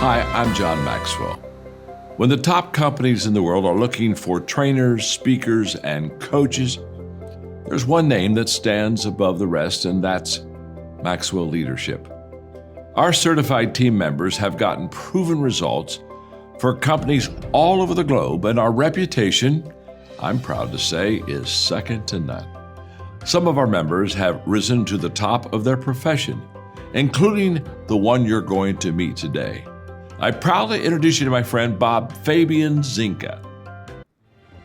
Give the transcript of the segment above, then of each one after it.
Hi, I'm John Maxwell. When the top companies in the world are looking for trainers, speakers, and coaches, there's one name that stands above the rest, and that's Maxwell Leadership. Our certified team members have gotten proven results for companies all over the globe, and our reputation, I'm proud to say, is second to none. Some of our members have risen to the top of their profession, including the one you're going to meet today. I proudly introduce you to my friend Bob Fabian Zinka.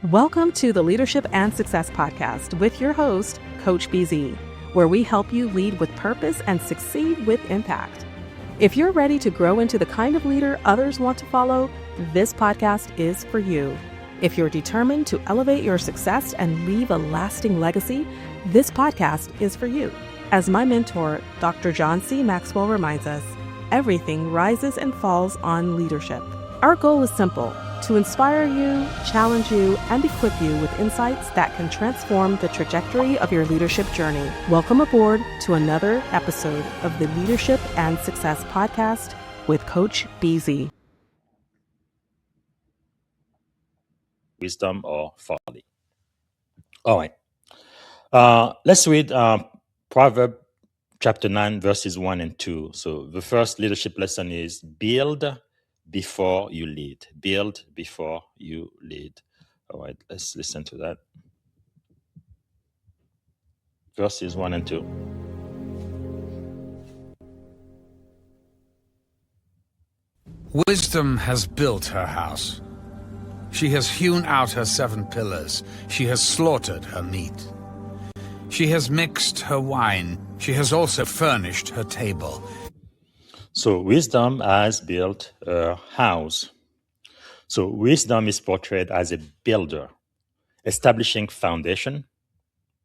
Welcome to the Leadership and Success Podcast with your host, Coach BZ, where we help you lead with purpose and succeed with impact. If you're ready to grow into the kind of leader others want to follow, this podcast is for you. If you're determined to elevate your success and leave a lasting legacy, this podcast is for you. As my mentor, Dr. John C. Maxwell reminds us, everything rises and falls on leadership. Our goal is simple: to inspire you, challenge you, and equip you with insights that can transform the trajectory of your leadership journey. Welcome aboard to another episode of the Leadership and Success Podcast with Coach BZ. Wisdom or folly. All right. Let's read Proverbs Chapter 9, verses 1 and 2. So the first leadership lesson is build before you lead. Build before you lead. All right, let's listen to that. Verses 1 and 2. Wisdom has built her house. She has hewn out her 7 pillars. She has slaughtered her meat. She has mixed her wine. She has also furnished her table. So wisdom has built her house. So wisdom is portrayed as a builder, establishing foundation,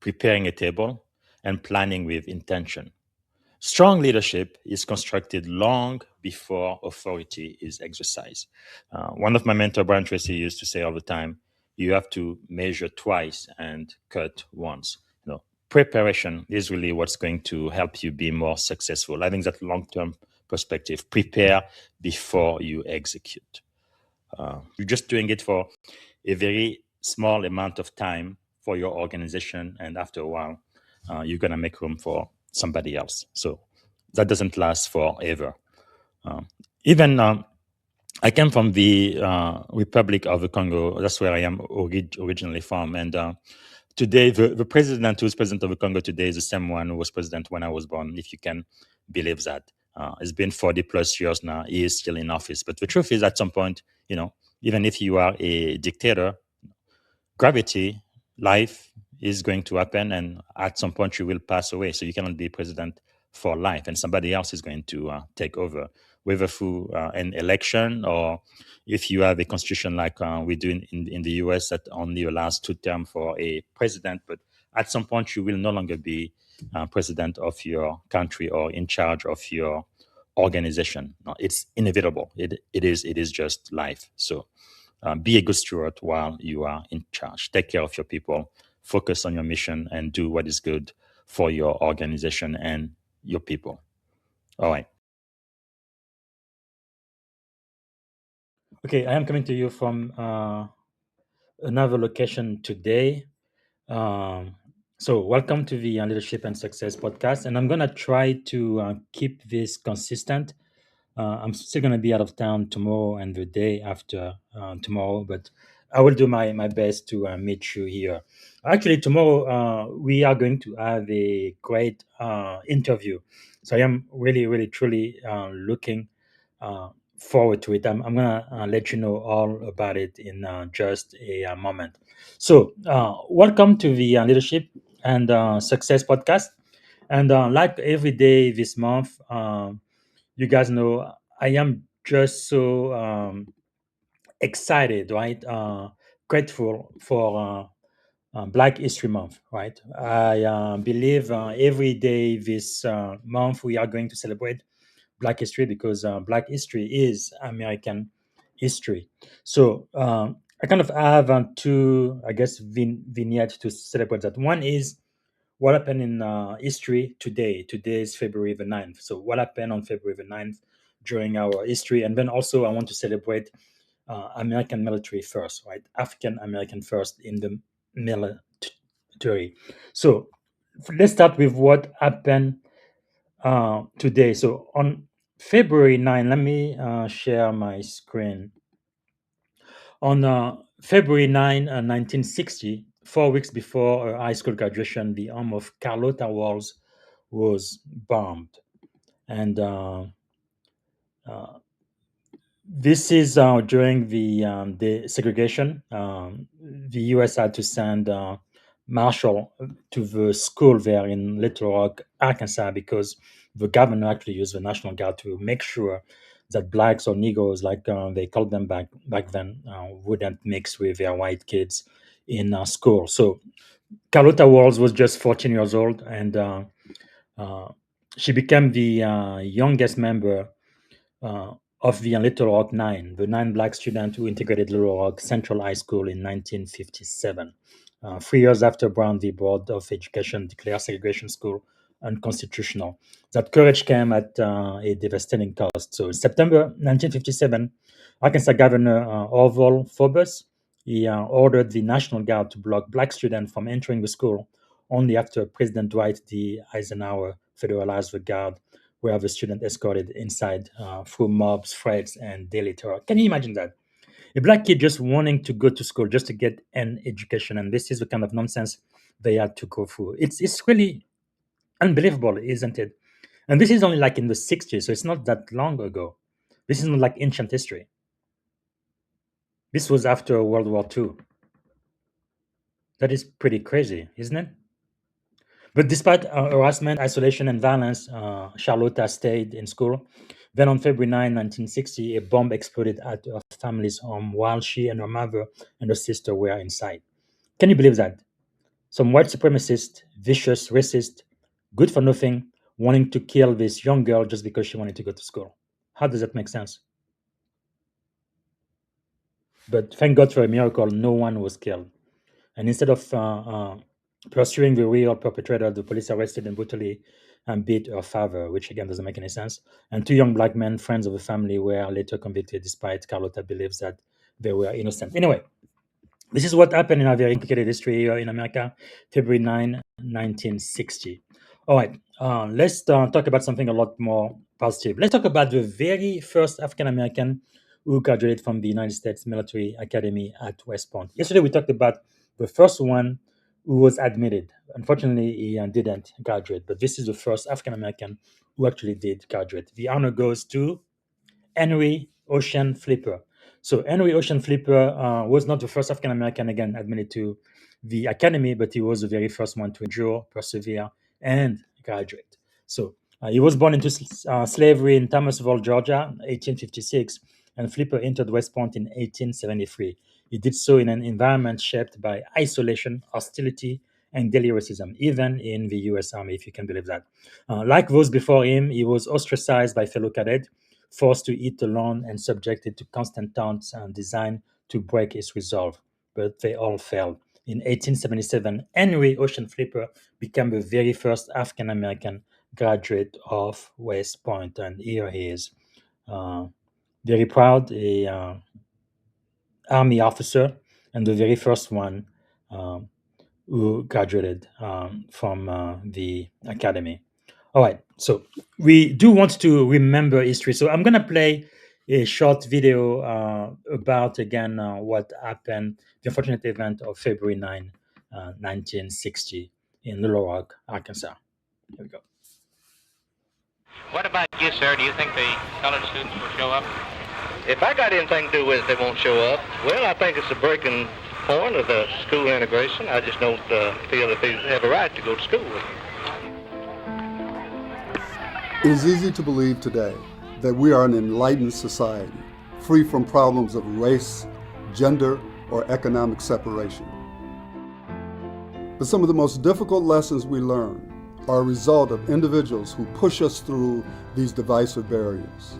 preparing a table, and planning with intention. Strong leadership is constructed long before authority is exercised. One of my mentor, Brian Tracy, used to say all the time, you have to measure twice and cut once. Preparation is really what's going to help you be more successful. Having that long-term perspective, prepare before you execute. You're just doing it for a very small amount of time for your organization, and after a while, you're going to make room for somebody else. So that doesn't last forever. I came from the Republic of the Congo. That's where I am originally from. And today, the president who's president of the Congo today is the same one who was president when I was born, if you can believe that. It's been 40 plus years now. He is still in office. But the truth is, at some point, even if you are a dictator, gravity, life is going to happen. And at some point, you will pass away. So you cannot be president for life. And somebody else is going to take over, whether through an election or if you have a constitution like we do in the US that only allows 2 terms for a president. But at some point, you will no longer be president of your country or in charge of your organization. No, it's inevitable. It is just life. So be a good steward while you are in charge. Take care of your people, focus on your mission, and do what is good for your organization and your people. All right. Okay, I am coming to you from another location today. Um, so, welcome to the Leadership and Success podcast, and I'm gonna try to keep this consistent. I'm still gonna be out of town tomorrow and the day after tomorrow, but I will do my best to meet you here. Actually, tomorrow we are going to have a great interview, so I am really truly looking uh, forward to it. I'm gonna let you know all about it in just a moment. So, welcome to the Leadership and Success podcast. And like every day this month, you guys know I am just so excited, right? Grateful for Black History Month, right? I believe every day this month we are going to celebrate Black history because Black history is American history. So I kind of have two, I guess, vignettes to celebrate that. One is what happened in history today. Today is February the 9th. So what happened on February the 9th during our history. And then also I want to celebrate American military first, right? African American first in the military. So let's start with what happened today. So on February 9, let me share my screen. On February 9, 1960, 4 weeks before her high school graduation, the home of Carlotta Walls was bombed. And this is during the segregation. The U.S. had to send Marshall to the school there in Little Rock, Arkansas, because the governor actually used the National Guard to make sure that blacks or Negroes, like they called them back then, wouldn't mix with their white kids in school. So Carlotta Walls was just 14 years old, and uh, she became the youngest member uh, of the Little Rock Nine, the nine black students who integrated Little Rock Central High School in 1957. 3 years after Brown v. Board of Education declared segregation school unconstitutional. That courage came at a devastating cost. So in September 1957, Arkansas Governor Orval Forbes he ordered the National Guard to block black students from entering the school only after President Dwight D. Eisenhower federalized the guard where the student escorted inside through mobs, threats, and daily terror. Can you imagine that? A black kid just wanting to go to school just to get an education, and this is the kind of nonsense they had to go through. It's really unbelievable, isn't it? And this is only like in the 60s, so it's not that long ago. This is not like ancient history. This was after World War II. That is pretty crazy, isn't it? But despite harassment, isolation, and violence, Charlotta stayed in school. Then on February 9, 1960, a bomb exploded at her family's home while she and her mother and her sister were inside. Can you believe that? Some white supremacist, vicious, racist, good for nothing, wanting to kill this young girl just because she wanted to go to school. How does that make sense? But thank God for a miracle, no one was killed. And instead of pursuing the real perpetrator, the police arrested and brutally beat her father, which again doesn't make any sense. And two young black men, friends of the family, were later convicted, despite Carlotta believes that they were innocent. Anyway, this is what happened in our very complicated history here in America, February 9, 1960. All right, let's talk about something a lot more positive. Let's talk about the very first African American who graduated from the United States Military Academy at West Point. Yesterday, we talked about the first one who was admitted. Unfortunately, he didn't graduate, but this is the first African American who actually did graduate. The honor goes to Henry Ocean Flipper. So Henry Ocean Flipper was not the first African American again admitted to the academy, but he was the very first one to endure, persevere, and graduate. So he was born into slavery in Thomasville, Georgia, 1856, and Flipper entered West Point in 1873. He did so in an environment shaped by isolation, hostility, and daily racism, even in the US Army, if you can believe that. Like those before him, he was ostracized by fellow cadets, forced to eat alone, and subjected to constant taunts designed to break his resolve. But they all failed. In 1877, Henry Ocean Flipper became the very first African American graduate of West Point, and here he is. Very proud, a Army officer, and the very first one who graduated from the academy. All right, so we do want to remember history. So I'm going to play a short video about, again, what happened, the unfortunate event of February 9, 1960 in Little Rock, Arkansas. Here we go. What about you, sir? Do you think the colored students will show up? If I got anything to do with it, they won't show up. Well, I think it's a breaking point of the school integration. I just don't feel that they have a right to go to school with them. It is easy to believe today that we are an enlightened society, free from problems of race, gender, or economic separation. But some of the most difficult lessons we learn are a result of individuals who push us through these divisive barriers.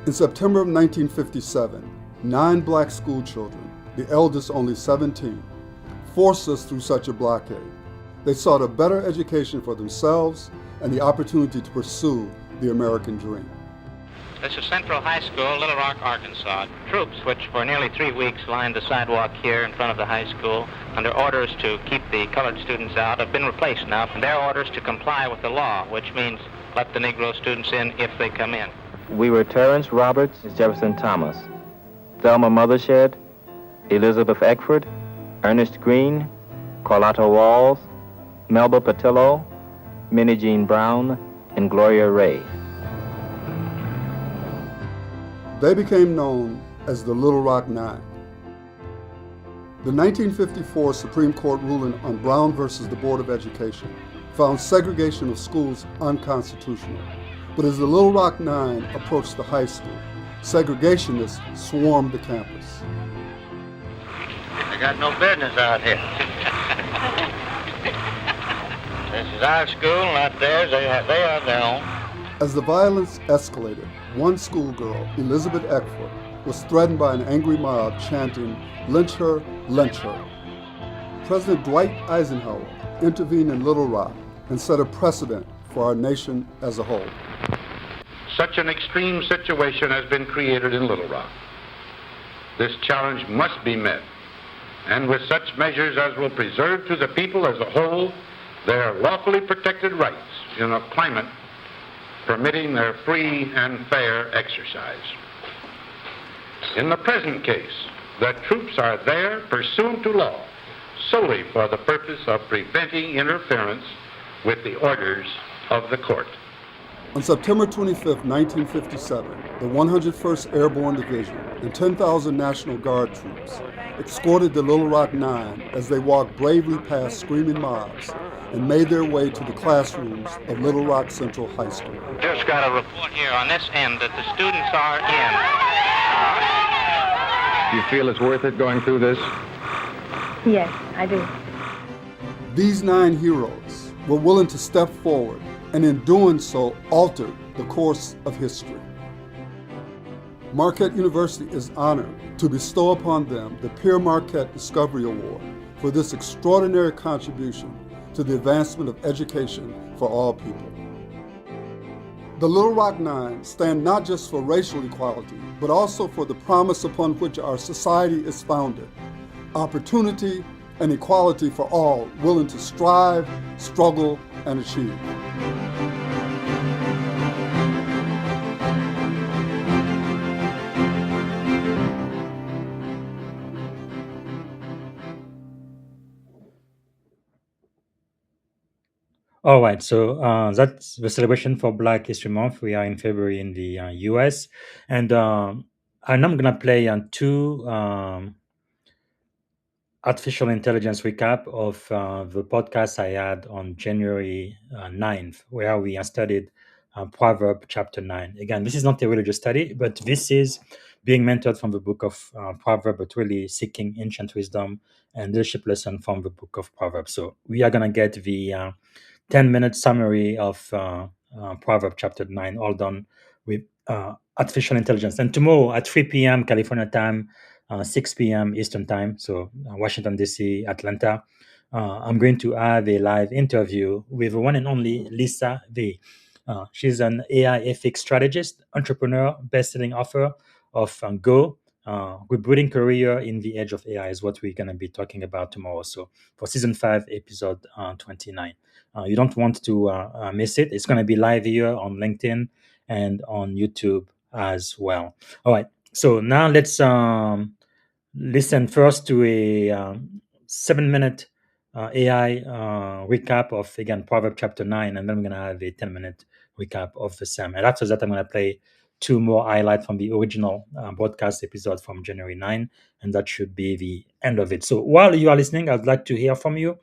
In September of 1957, 9 black school children, the eldest only 17, forced us through such a blockade. They sought a better education for themselves and the opportunity to pursue the American dream. This is Central High School, Little Rock, Arkansas. Troops, which for nearly 3 weeks lined the sidewalk here in front of the high school, under orders to keep the colored students out, have been replaced now. Their orders to comply with the law, which means let the Negro students in if they come in. We were Terrence Roberts, Jefferson Thomas, Thelma Mothershed, Elizabeth Eckford, Ernest Green, Carlotta Walls, Melba Patillo, Minnie Jean Brown, and Gloria Ray. They became known as the Little Rock Nine. The 1954 Supreme Court ruling on Brown versus the Board of Education found segregation of schools unconstitutional. But as the Little Rock Nine approached the high school, segregationists swarmed the campus. They got no business out here. This is our school, not theirs. They are their own. As the violence escalated, one schoolgirl, Elizabeth Eckford, was threatened by an angry mob chanting, "Lynch her, lynch her." President Dwight Eisenhower intervened in Little Rock and set a precedent for our nation as a whole. Such an extreme situation has been created in Little Rock. This challenge must be met, and with such measures as will preserve to the people as a whole their lawfully protected rights in a climate permitting their free and fair exercise. In the present case, the troops are there pursuant to law, solely for the purpose of preventing interference with the orders of the court. On September 25, 1957, the 101st Airborne Division and 10,000 National Guard troops escorted the Little Rock Nine as they walked bravely past screaming mobs and made their way to the classrooms of Little Rock Central High School. Just got a report here on this end that the students are in. Do you feel it's worth it going through this? Yes, I do. These 9 heroes were willing to step forward and in doing so altered the course of history. Marquette University is honored to bestow upon them the Pierre Marquette Discovery Award for this extraordinary contribution to the advancement of education for all people. The Little Rock Nine stand not just for racial equality, but also for the promise upon which our society is founded: opportunity and equality for all willing to strive, struggle, and achieve. All right, so that's the celebration for Black History Month. We are in February in the US. And I'm going to play on 2 artificial intelligence recap of the podcast I had on January 9th, where we studied Proverbs Chapter 9. Again, this is not a religious study, but this is being mentored from the book of Proverbs, but really seeking ancient wisdom and leadership lesson from the book of Proverbs. So we are going to get the 10-minute summary of Proverbs Chapter 9, all done with artificial intelligence. And tomorrow at 3 p.m. California time, 6 p.m. Eastern time, so Washington, D.C., Atlanta, I'm going to have a live interview with the one and only Lisa V. She's an AI ethics strategist, entrepreneur, best-selling author of Go, Rebooting Career in the Age of AI is what we're going to be talking about tomorrow. So for season 5, episode 29. You don't want to miss it. It's going to be live here on LinkedIn and on YouTube as well. All right. So now let's listen first to a 7-minute AI recap of, again, Proverbs Chapter 9, and then we're going to have a 10-minute recap of the same. And after that, I'm going to play 2 more highlights from the original broadcast episode from January 9, and that should be the end of it. So while you are listening, I'd like to hear from you.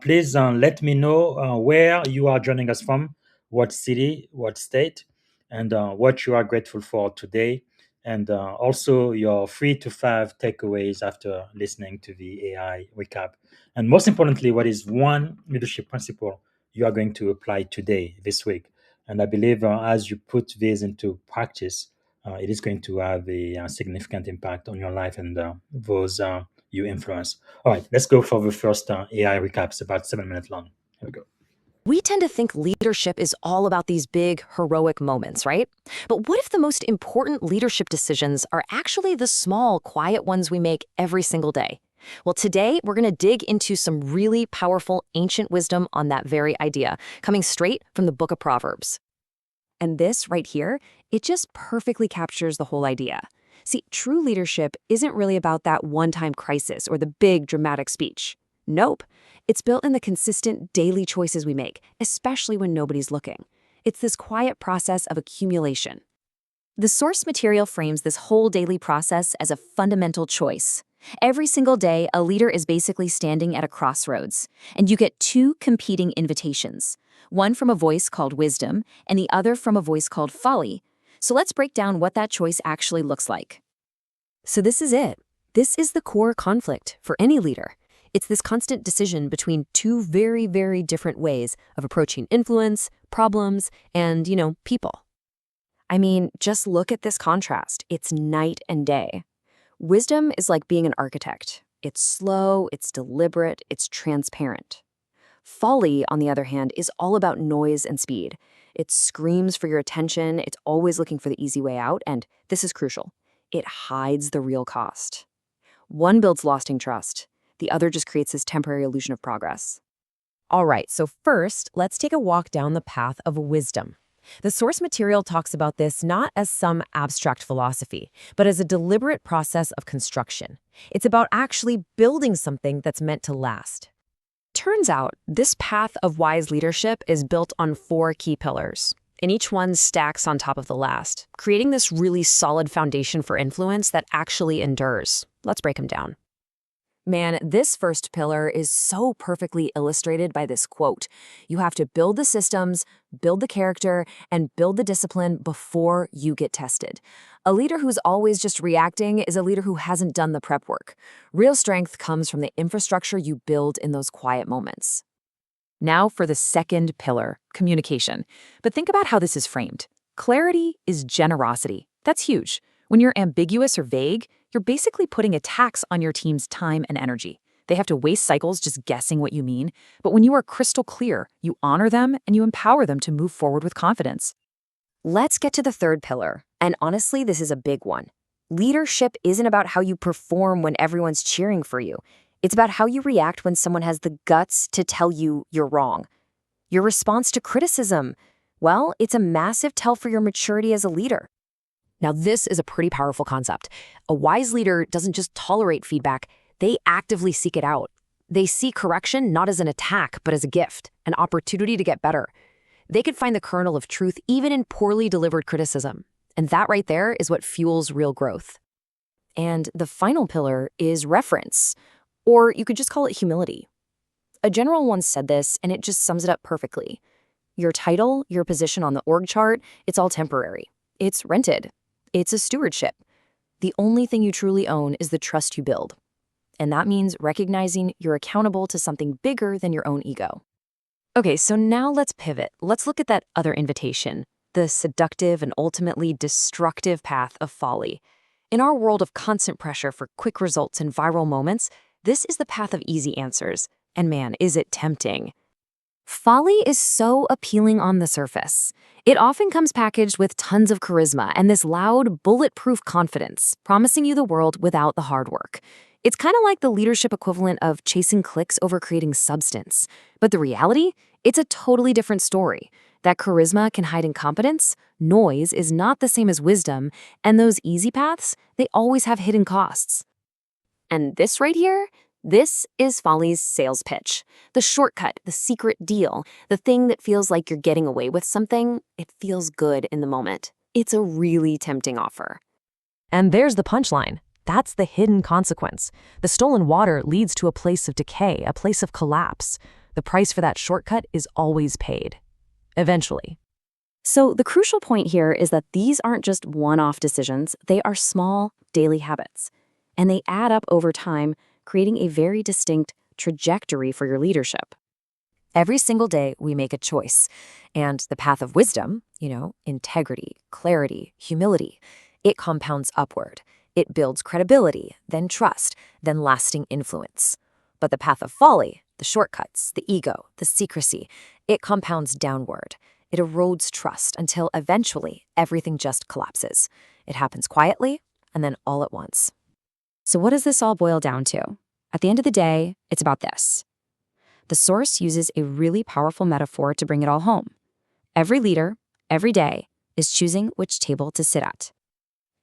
Please let me know where you are joining us from, what city, what state, and what you are grateful for today. And also your 3 to 5 takeaways after listening to the AI recap. And most importantly, what is one leadership principle you are going to apply today, this week? And I believe as you put this into practice, it is going to have a significant impact on your life and those you influence. All right, let's go for the first AI recap. It's about 7 minutes long. Here we go. We tend to think leadership is all about these big, heroic moments, right? But what if the most important leadership decisions are actually the small, quiet ones we make every single day? Well, today we're going to dig into some really powerful ancient wisdom on that very idea, coming straight from the book of Proverbs. And this right here, it just perfectly captures the whole idea. See, true leadership isn't really about that one-time crisis or the big, dramatic speech. Nope. It's built in the consistent daily choices we make, especially when nobody's looking. It's this quiet process of accumulation. The source material frames this whole daily process as a fundamental choice. Every single day, a leader is basically standing at a crossroads, and you get 2 competing invitations, one from a voice called wisdom and the other from a voice called folly. So let's break down what that choice actually looks like. So this is it. This is the core conflict for any leader. It's this constant decision between 2 very, very different ways of approaching influence, problems, and, people. I mean, just look at this contrast. It's night and day. Wisdom is like being an architect. It's slow, it's deliberate, it's transparent. Folly, on the other hand, is all about noise and speed. It screams for your attention, it's always looking for the easy way out, and this is crucial. It hides the real cost. One builds lasting trust. The other just creates this temporary illusion of progress. All right, so first, let's take a walk down the path of wisdom. The source material talks about this not as some abstract philosophy, but as a deliberate process of construction. It's about actually building something that's meant to last. Turns out, this path of wise leadership is built on 4 key pillars, and each one stacks on top of the last, creating this really solid foundation for influence that actually endures. Let's break them down. Man, this first pillar is so perfectly illustrated by this quote. You have to build the systems, build the character, and build the discipline before you get tested. A leader who's always just reacting is a leader who hasn't done the prep work. Real strength comes from the infrastructure you build in those quiet moments. Now for the second pillar, communication. But think about how this is framed. Clarity is generosity. That's huge. When you're ambiguous or vague, you're basically putting a tax on your team's time and energy. They have to waste cycles just guessing what you mean. But when you are crystal clear, you honor them and you empower them to move forward with confidence. Let's get to the third pillar. And honestly, this is a big one. Leadership isn't about how you perform when everyone's cheering for you. It's about how you react when someone has the guts to tell you you're wrong. Your response to criticism, well, it's a massive tell for your maturity as a leader. Now, this is a pretty powerful concept. A wise leader doesn't just tolerate feedback, they actively seek it out. They see correction not as an attack, but as a gift, an opportunity to get better. They could find the kernel of truth even in poorly delivered criticism. And that right there is what fuels real growth. And the final pillar is reference, or you could just call it humility. A general once said this, and it just sums it up perfectly. Your title, your position on the org chart, it's all temporary. It's rented. It's a stewardship. The only thing you truly own is the trust you build. And that means recognizing you're accountable to something bigger than your own ego. Okay, so now let's pivot. Let's look at that other invitation, the seductive and ultimately destructive path of folly. In our world of constant pressure for quick results and viral moments, this is the path of easy answers. And man, is it tempting. Folly is so appealing on the surface. It often comes packaged with tons of charisma and this loud, bulletproof confidence, promising you the world without the hard work. It's kind of like the leadership equivalent of chasing clicks over creating substance. But the reality? It's a totally different story. That charisma can hide incompetence, noise is not the same as wisdom, and those easy paths, they always have hidden costs. And this right here? This is folly's sales pitch. The shortcut, the secret deal, the thing that feels like you're getting away with something, it feels good in the moment. It's a really tempting offer. And there's the punchline. That's the hidden consequence. The stolen water leads to a place of decay, a place of collapse. The price for that shortcut is always paid. Eventually. So the crucial point here is that these aren't just one-off decisions, they are small, daily habits. And they add up over time, creating a very distinct trajectory for your leadership. Every single day, we make a choice. And the path of wisdom, integrity, clarity, humility, it compounds upward. It builds credibility, then trust, then lasting influence. But the path of folly, the shortcuts, the ego, the secrecy, it compounds downward. It erodes trust until eventually everything just collapses. It happens quietly and then all at once. So what does this all boil down to? At the end of the day, it's about this. The source uses a really powerful metaphor to bring it all home. Every leader, every day, is choosing which table to sit at.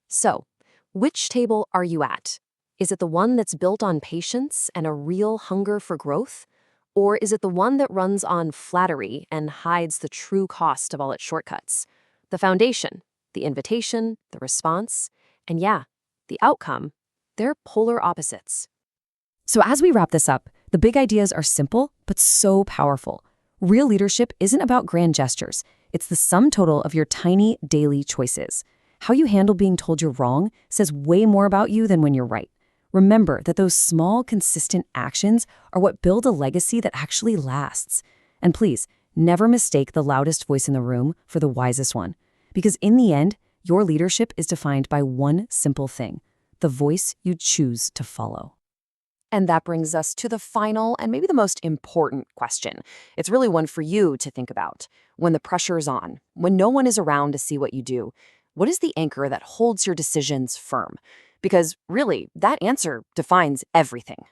So, which table are you at? Is it the one that's built on patience and a real hunger for growth? Or is it the one that runs on flattery and hides the true cost of all its shortcuts? The foundation, the invitation, the response, and the outcome, they're polar opposites. So as we wrap this up, the big ideas are simple, but so powerful. Real leadership isn't about grand gestures. It's the sum total of your tiny daily choices. How you handle being told you're wrong says way more about you than when you're right. Remember that those small, consistent actions are what build a legacy that actually lasts. And please, never mistake the loudest voice in the room for the wisest one. Because in the end, your leadership is defined by one simple thing: the voice you choose to follow. And that brings us to the final and maybe the most important question. It's really one for you to think about. When the pressure is on, when no one is around to see what you do, what is the anchor that holds your decisions firm? Because really, that answer defines everything.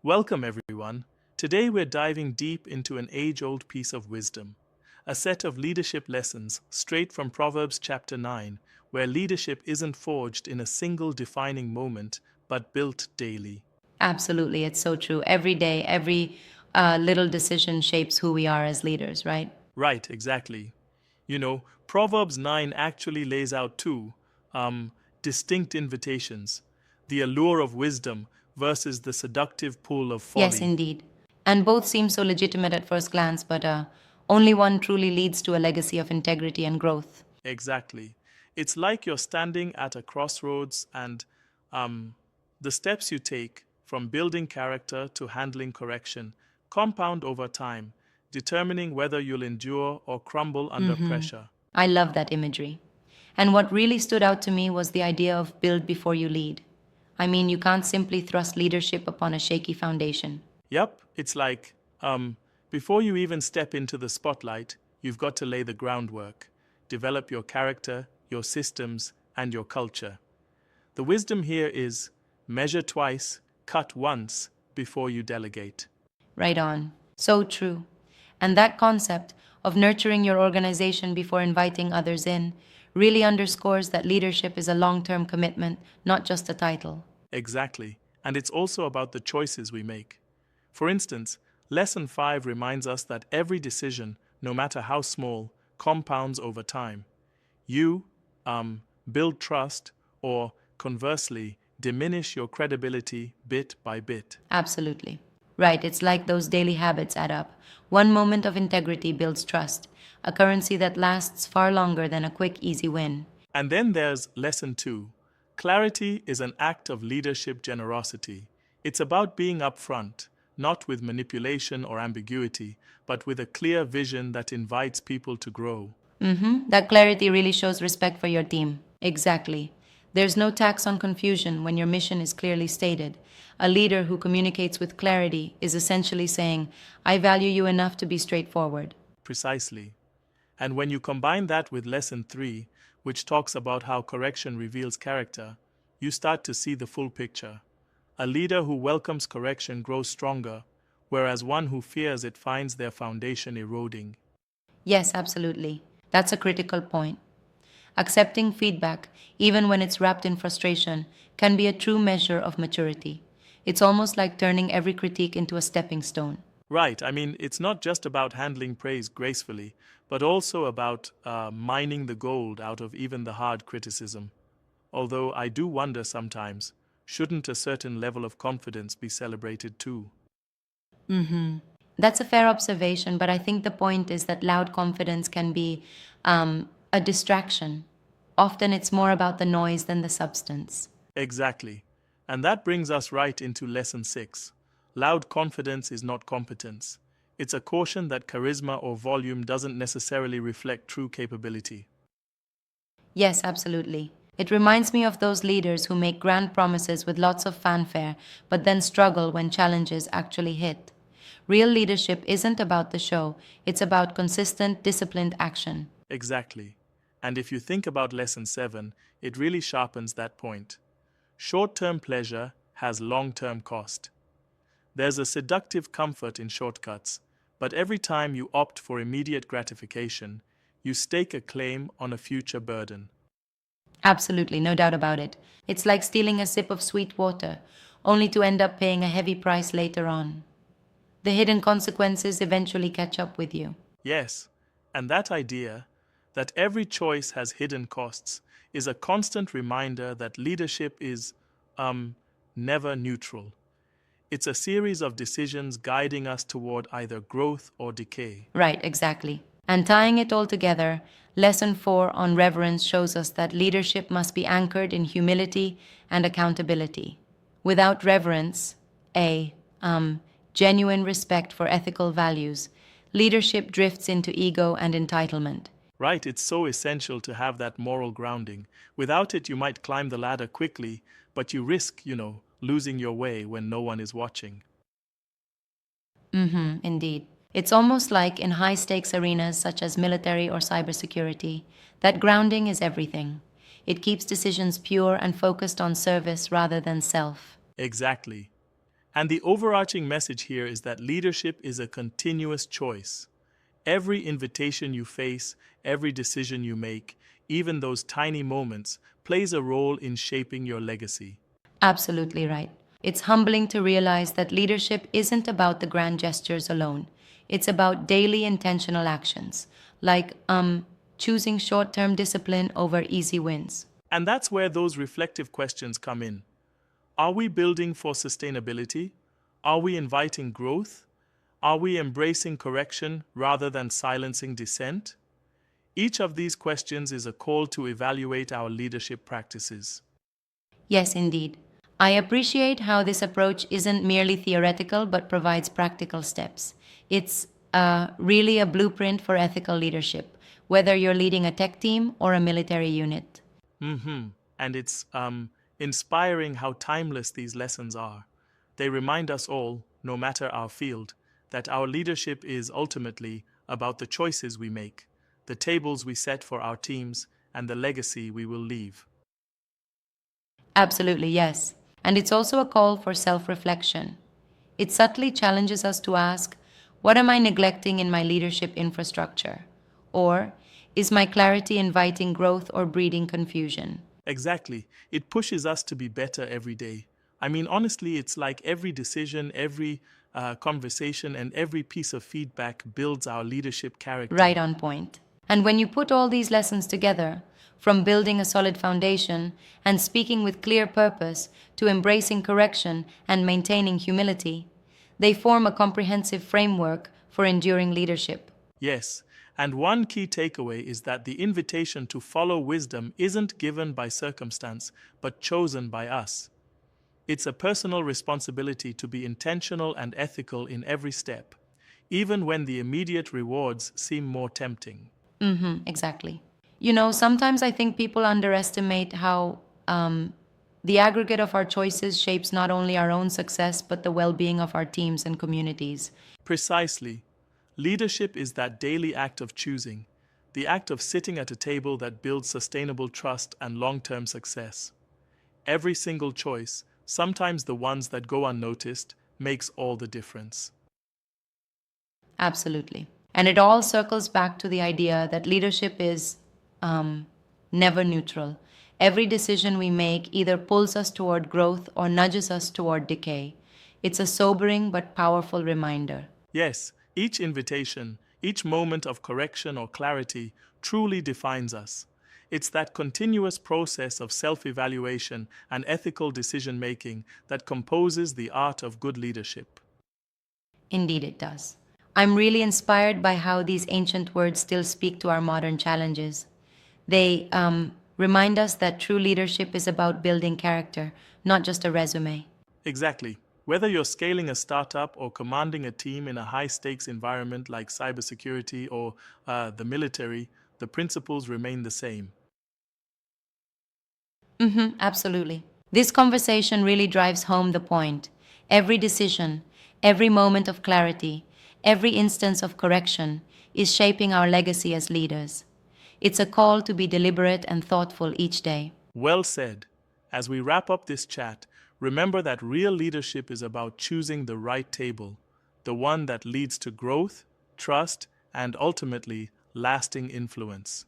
Welcome, everyone. Today we're diving deep into an age-old piece of wisdom, a set of leadership lessons straight from Proverbs Chapter 9, where leadership isn't forged in a single defining moment, but built daily. Absolutely, it's so true. Every day, every little decision shapes who we are as leaders, right? Right, exactly. Proverbs 9 actually lays out two distinct invitations: the allure of wisdom versus the seductive pull of folly. Yes, indeed. And both seem so legitimate at first glance, but only one truly leads to a legacy of integrity and growth. Exactly. It's like you're standing at a crossroads and the steps you take, from building character to handling correction, compound over time, determining whether you'll endure or crumble under pressure. I love that imagery. And what really stood out to me was the idea of build before you lead. I mean, you can't simply thrust leadership upon a shaky foundation. Yep, it's like before you even step into the spotlight, you've got to lay the groundwork, develop your character, your systems, and your culture. The wisdom here is measure twice, cut once before you delegate. Right on. So true. And that concept of nurturing your organization before inviting others in really underscores that leadership is a long-term commitment, not just a title. Exactly. And it's also about the choices we make. For instance, Lesson 5 reminds us that every decision, no matter how small, compounds over time. You build trust, or conversely, diminish your credibility bit by bit. Absolutely. Right, it's like those daily habits add up. One moment of integrity builds trust, a currency that lasts far longer than a quick, easy win. And then there's lesson 2. Clarity is an act of leadership generosity. It's about being upfront, not with manipulation or ambiguity, but with a clear vision that invites people to grow. That clarity really shows respect for your team. Exactly. There's no tax on confusion when your mission is clearly stated. A leader who communicates with clarity is essentially saying, I value you enough to be straightforward. Precisely. And when you combine that with lesson 3, which talks about how correction reveals character, you start to see the full picture. A leader who welcomes correction grows stronger, whereas one who fears it finds their foundation eroding. Yes, absolutely. That's a critical point. Accepting feedback, even when it's wrapped in frustration, can be a true measure of maturity. It's almost like turning every critique into a stepping stone. Right, it's not just about handling praise gracefully, but also about mining the gold out of even the hard criticism. Although I do wonder sometimes, shouldn't a certain level of confidence be celebrated too? That's a fair observation, but I think the point is that loud confidence can be a distraction. Often it's more about the noise than the substance. Exactly. And that brings us right into lesson 6. Loud confidence is not competence. It's a caution that charisma or volume doesn't necessarily reflect true capability. Yes, absolutely. It reminds me of those leaders who make grand promises with lots of fanfare, but then struggle when challenges actually hit. Real leadership isn't about the show, it's about consistent, disciplined action. Exactly. And if you think about lesson 7, it really sharpens that point. Short-term pleasure has long-term cost. There's a seductive comfort in shortcuts, but every time you opt for immediate gratification, you stake a claim on a future burden. Absolutely, no doubt about it. It's like stealing a sip of sweet water, only to end up paying a heavy price later on. The hidden consequences eventually catch up with you. Yes, and that idea, that every choice has hidden costs, is a constant reminder that leadership is, never neutral. It's a series of decisions guiding us toward either growth or decay. Right, exactly. And tying it all together, Lesson 4 on reverence shows us that leadership must be anchored in humility and accountability. Without reverence, genuine respect for ethical values, leadership drifts into ego and entitlement. Right, it's so essential to have that moral grounding. Without it, you might climb the ladder quickly, but you risk, losing your way when no one is watching. Indeed. It's almost like in high-stakes arenas such as military or cybersecurity, that grounding is everything. It keeps decisions pure and focused on service rather than self. Exactly. And the overarching message here is that leadership is a continuous choice. Every invitation you face, every decision you make, even those tiny moments, plays a role in shaping your legacy. Absolutely right. It's humbling to realize that leadership isn't about the grand gestures alone. It's about daily intentional actions, like choosing short-term discipline over easy wins. And that's where those reflective questions come in. Are we building for sustainability? Are we inviting growth? Are we embracing correction rather than silencing dissent? Each of these questions is a call to evaluate our leadership practices. Yes, indeed. I appreciate how this approach isn't merely theoretical but provides practical steps. It's really a blueprint for ethical leadership, whether you're leading a tech team or a military unit. And it's inspiring how timeless these lessons are. They remind us all, no matter our field, that our leadership is ultimately about the choices we make, the tables we set for our teams, and the legacy we will leave. Absolutely, yes. And it's also a call for self-reflection. It subtly challenges us to ask, what am I neglecting in my leadership infrastructure? Or, is my clarity inviting growth or breeding confusion? Exactly. It pushes us to be better every day. Honestly, it's like every decision, every conversation, and every piece of feedback builds our leadership character. Right on point. And when you put all these lessons together, from building a solid foundation and speaking with clear purpose to embracing correction and maintaining humility, they form a comprehensive framework for enduring leadership. Yes, And one key takeaway is that the invitation to follow wisdom isn't given by circumstance, but chosen by us. It's a personal responsibility to be intentional and ethical in every step, even when the immediate rewards seem more tempting. Exactly. You know, sometimes I think people underestimate how the aggregate of our choices shapes not only our own success, but the well being of our teams and communities. Precisely. Leadership is that daily act of choosing, the act of sitting at a table that builds sustainable trust and long-term success. Every single choice, sometimes the ones that go unnoticed, makes all the difference. Absolutely. And it all circles back to the idea that leadership is never neutral. Every decision we make either pulls us toward growth or nudges us toward decay. It's a sobering but powerful reminder. Yes, each invitation, each moment of correction or clarity truly defines us. It's that continuous process of self-evaluation and ethical decision-making that composes the art of good leadership. Indeed, it does. I'm really inspired by how these ancient words still speak to our modern challenges. They remind us that true leadership is about building character, not just a resume. Exactly. Whether you're scaling a startup or commanding a team in a high-stakes environment like cybersecurity or the military, the principles remain the same. Absolutely. This conversation really drives home the point. Every decision, every moment of clarity, every instance of correction is shaping our legacy as leaders. It's a call to be deliberate and thoughtful each day. Well said. As we wrap up this chat, remember that real leadership is about choosing the right table, the one that leads to growth, trust, and ultimately lasting influence.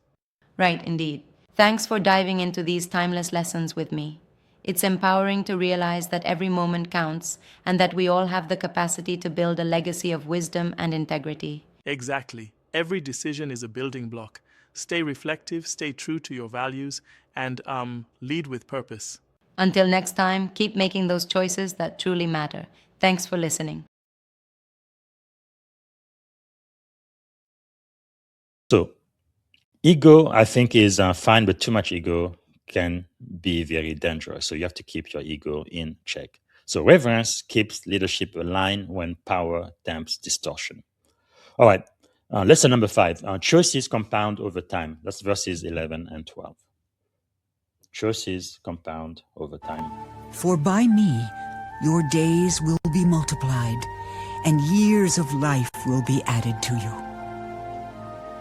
Right, indeed. Thanks for diving into these timeless lessons with me. It's empowering to realize that every moment counts and that we all have the capacity to build a legacy of wisdom and integrity. Exactly. Every decision is a building block. Stay reflective, stay true to your values, and lead with purpose. Until next time, keep making those choices that truly matter. Thanks for listening. So, ego, I think, is fine, but too much ego can be very dangerous. So, you have to keep your ego in check. So, reverence keeps leadership aligned when power tempts distortion. All right, lesson number 5 choices compound over time. That's verses 11 and 12. Choices compound over time. For by me your days will be multiplied, and years of life will be added to you.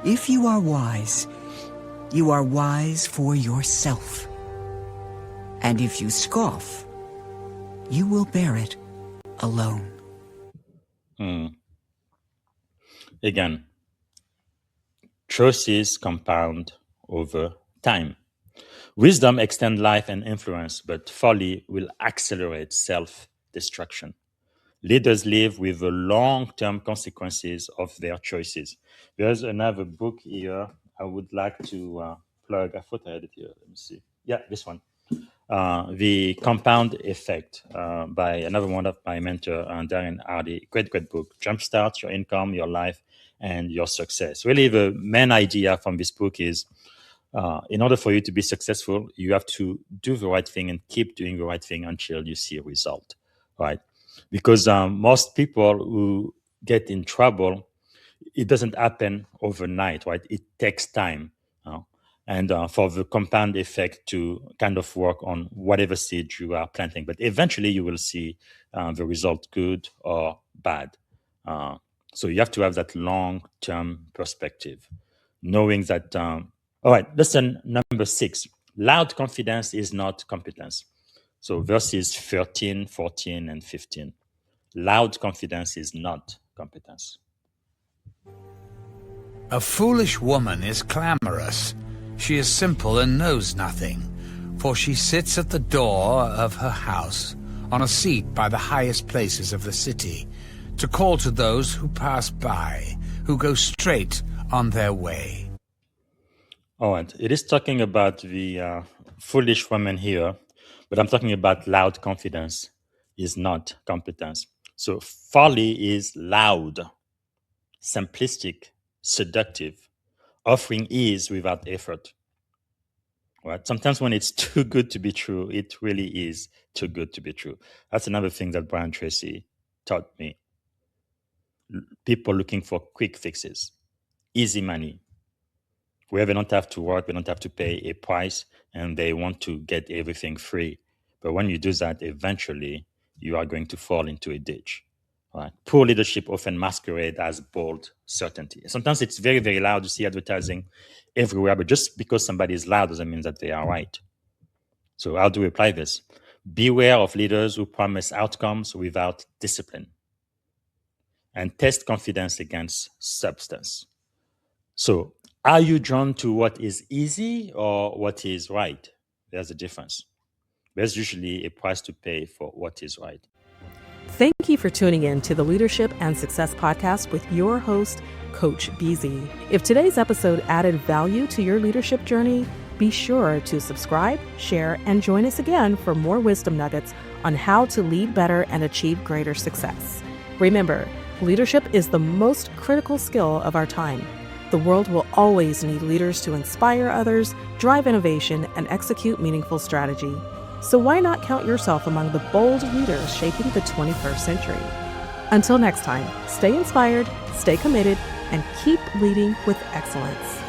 If you are wise for yourself. And if you scoff, you will bear it alone. Again, choices compound over time. Wisdom extends life and influence, but folly will accelerate self-destruction. Leaders live with the long-term consequences of their choices. There's another book here I would like to plug. I thought I had it here. Let me see. Yeah, this one. The Compound Effect by another one of my mentor, Darren Hardy. Great book. Jumpstart your income, your life, and your success. Really, the main idea from this book is in order for you to be successful, you have to do the right thing and keep doing the right thing until you see a result, right? Because most people who get in trouble, it doesn't happen overnight, right? It takes time. And for the compound effect to kind of work on whatever seed you are planting. But eventually you will see the result, good or bad. So you have to have that long-term perspective, knowing that. All right, lesson number 6. Loud confidence is not competence. So verses 13, 14, and 15. Loud confidence is not competence. A foolish woman is clamorous. She is simple and knows nothing, for she sits at the door of her house, on a seat by the highest places of the city, to call to those who pass by, who go straight on their way. All right, it is talking about the foolish woman here, but I'm talking about loud confidence is not competence. So folly is loud, simplistic, seductive, offering ease without effort. Right? Sometimes when it's too good to be true, it really is too good to be true. That's another thing that Brian Tracy taught me. People looking for quick fixes, easy money, where they don't have to work, they don't have to pay a price, and they want to get everything free. But when you do that, eventually you are going to fall into a ditch. Right? Poor leadership often masquerades as bold certainty. Sometimes it's very, very loud. You see advertising everywhere, but just because somebody is loud doesn't mean that they are right. So how do we apply this? Beware of leaders who promise outcomes without discipline, and test confidence against substance. So are you drawn to what is easy or what is right? There's a difference. There's usually a price to pay for what is right. Thank you for tuning in to the Leadership and Success Podcast with your host, Coach BZ. If today's episode added value to your leadership journey, be sure to subscribe, share, and join us again for more wisdom nuggets on how to lead better and achieve greater success. Remember, leadership is the most critical skill of our time. The world will always need leaders to inspire others, drive innovation, and execute meaningful strategy. So why not count yourself among the bold leaders shaping the 21st century? Until next time, stay inspired, stay committed, and keep leading with excellence.